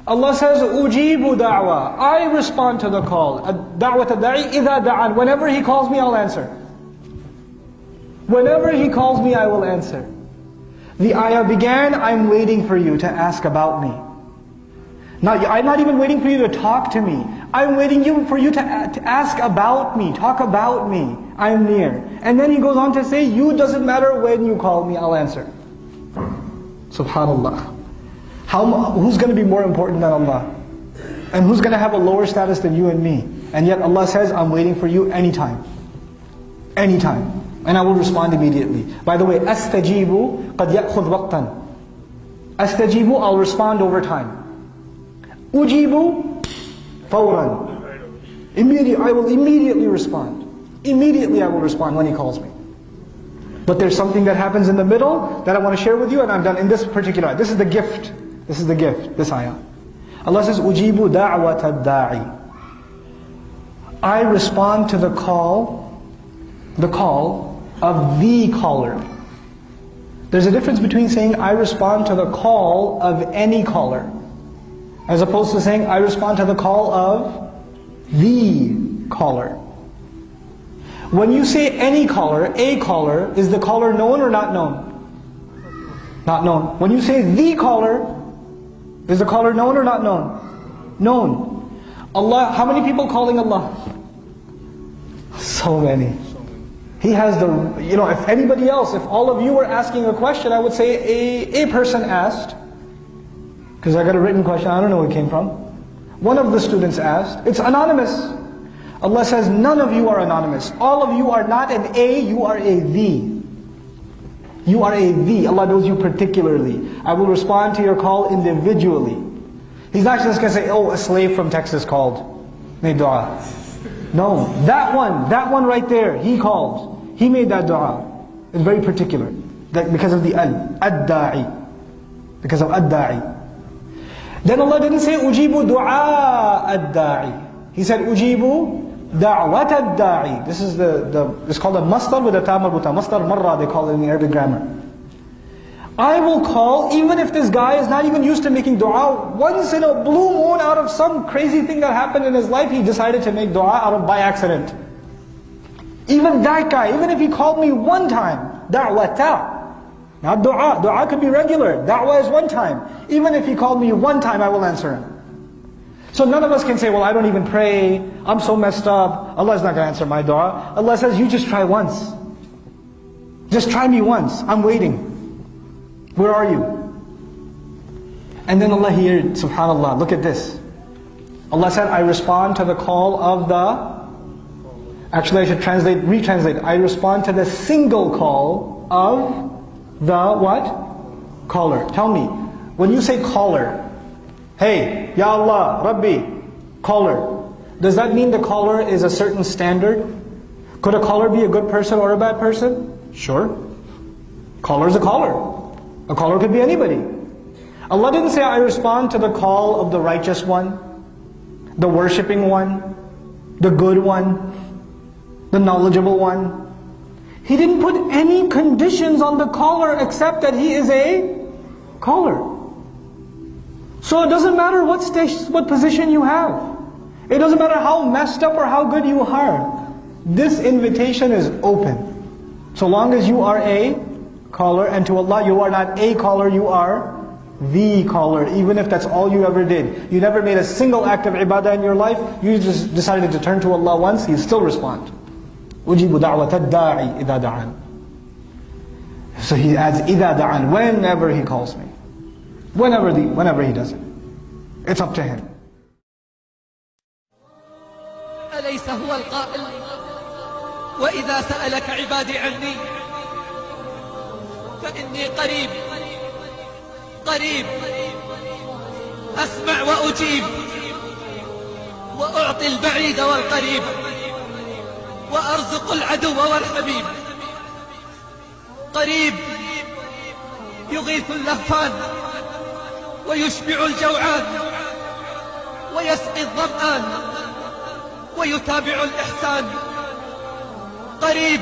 Allah says, Ujibu da'wa. I respond to the call. Da'wat ad-da'i idha da'an. Whenever He calls me, I'll answer. Whenever He calls me, I will answer. The ayah began, I'm waiting for you to ask about me. I'm not even waiting for you to talk to me. I'm waiting for you to ask about me, talk about me. I'm near. And then He goes on to say, you doesn't matter when you call me, I'll answer. Subhanallah. Who's going to be more important than Allah? And who's going to have a lower status than you and me? And yet Allah says, I'm waiting for you anytime. Anytime. And I will respond immediately. By the way, أَسْتَجِيبُ قَدْ يَأْخُذْ وَقْتًا. أَسْتَجِيبُ, I'll respond over time. أُجِيبُ فَوْرًا. I will immediately respond. Immediately I will respond when He calls me. But there's something that happens in the middle that I want to share with you, and I'm done in this particular ayah. This is the gift. This is the gift, this ayah. Allah says, أُجِيبُ دَعْوَةَ الدَّاعِ. I respond to the call of the caller. There's a difference between saying, I respond to the call of any caller, as opposed to saying, I respond to the call of the caller. When you say any caller, a caller, is the caller known or not known? Not known. When you say the caller, is the caller known or not known? Known. Allah, how many people calling Allah? So many. He has the, if anybody else, if all of you were asking a question, I would say a person asked, because I got a written question, I don't know where it came from. One of the students asked, it's anonymous. Allah says, none of you are anonymous. All of you are not an A, you are a the. You are a the. Allah knows you particularly. I will respond to your call individually. He's not just going to say, oh, a slave from Texas called, made dua. No, that one right there, he called. He made that dua. It's very particular. Because of the ad-da'i. Because of ad-da'i. Then Allah didn't say, ujibu du'a ad-da'i. He said, ujibu da'wat ad-da'i. This is it's called a masdar with a ta marbuta. Masdar marra, they call it in the Arabic grammar. I will call, even if this guy is not even used to making dua. Once in a blue moon, out of some crazy thing that happened in his life, he decided to make dua by accident. Even that guy, even if he called me one time, da'wata. Not dua. Dua could be regular. Da'wah is one time. Even if he called me one time, I will answer him. So none of us can say, well, I don't even pray. I'm so messed up. Allah is not going to answer my dua. Allah says, you just try once. Just try me once. I'm waiting. Where are you? And then Allah here, subhanallah, look at this. Allah said, I respond to the call of the... Actually, I should retranslate. I respond to the single call of the what? Caller. Tell me, when you say caller, hey, Ya Allah, Rabbi, caller, does that mean the caller is a certain standard? Could a caller be a good person or a bad person? Sure. Caller is a caller. A caller could be anybody. Allah didn't say, I respond to the call of the righteous one, the worshipping one, the good one, the knowledgeable one. He didn't put any conditions on the caller except that he is a caller. So it doesn't matter what position you have. It doesn't matter how messed up or how good you are. This invitation is open. So long as you are a caller, and to Allah you are not a caller, you are the caller. Even if that's all you ever did. You never made a single act of ibadah in your life. You just decided to turn to Allah once, He'll still respond. أُجِيبُ دَعْوَةَ الدَّاعِ إِذَا دَعَانِ. So He adds إِذَا دَعَانِ, whenever He calls me. Whenever He does it. It's up to Him. أليس هو القائل وإذا سألك عبادي عني فإني قريب أسمع وأجيب وأعطي البعيد والقريب وأرزق العدو والحبيب. قريب يغيث اللهفان ويشبع الجوعان ويسقي الظمآن ويتابع الإحسان. قريب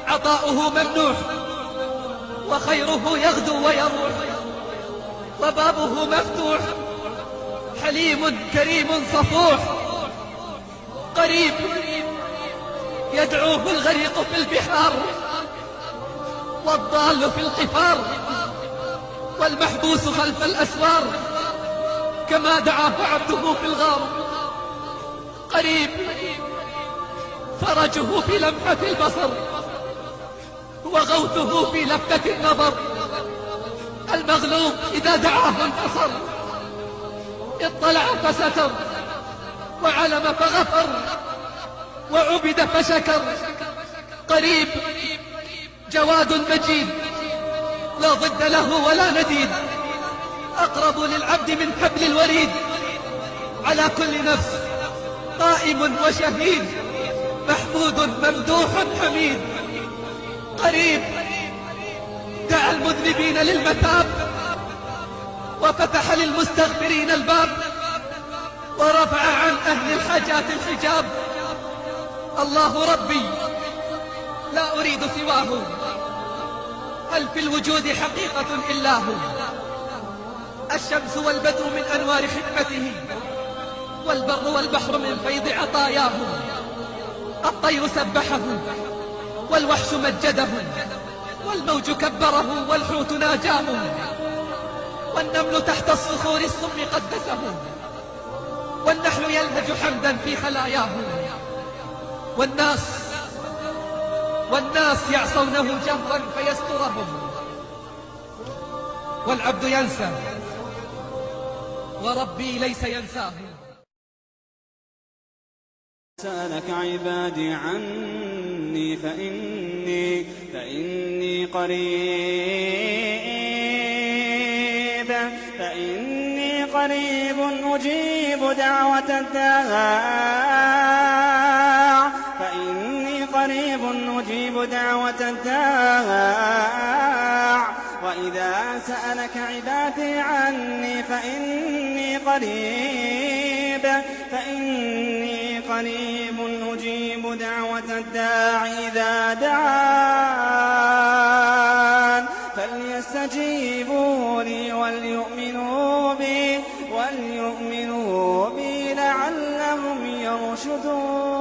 عطاؤه ممنوح وخيره يغدو ويروح وبابه مفتوح حليم كريم صفوح، قريب يدعوه الغريق في البحار والضال في القفار والمحبوس خلف الأسوار، كما دعاه عبده في الغار. قريب فرجه في لمحة البصر وغوثه في لفتة النظر. المغلوب إذا دعاه انتصر، اطلع فستر وعلم فغفر وعبد فشكر. قريب جواد مجيد لا ضد له ولا نديد، أقرب للعبد من حبل الوريد، على كل نفس قائم وشهيد، محمود ممدوح حميد. قريب دعا المذنبين للمتاب وفتح للمستغفرين الباب ورفع عن أهل الحاجات الحجاب. الله ربي لا أريد سواه، هل في الوجود حقيقة إلا هو؟ الشمس والبدر من أنوار حكمته، والبر والبحر من فيض عطاياه. الطير سبحه والوحش مجده، والموج كبره والحوت ناجاه، والنمل تحت الصخور السم قدسه، والنحل يلهج حمدا في خلاياه. والناس يعصونه جهرا فيسترهم، والعبد ينسى وربي ليس ينساه. سألك عبادي عني فإني قريب أجيب دعوة الداع، وإذا سألك عبادي عني فإني قريب أجيب دعوة الداع إذا دعان، فليستجيبوا لي وليؤمنوا بي لعلهم يرشدون.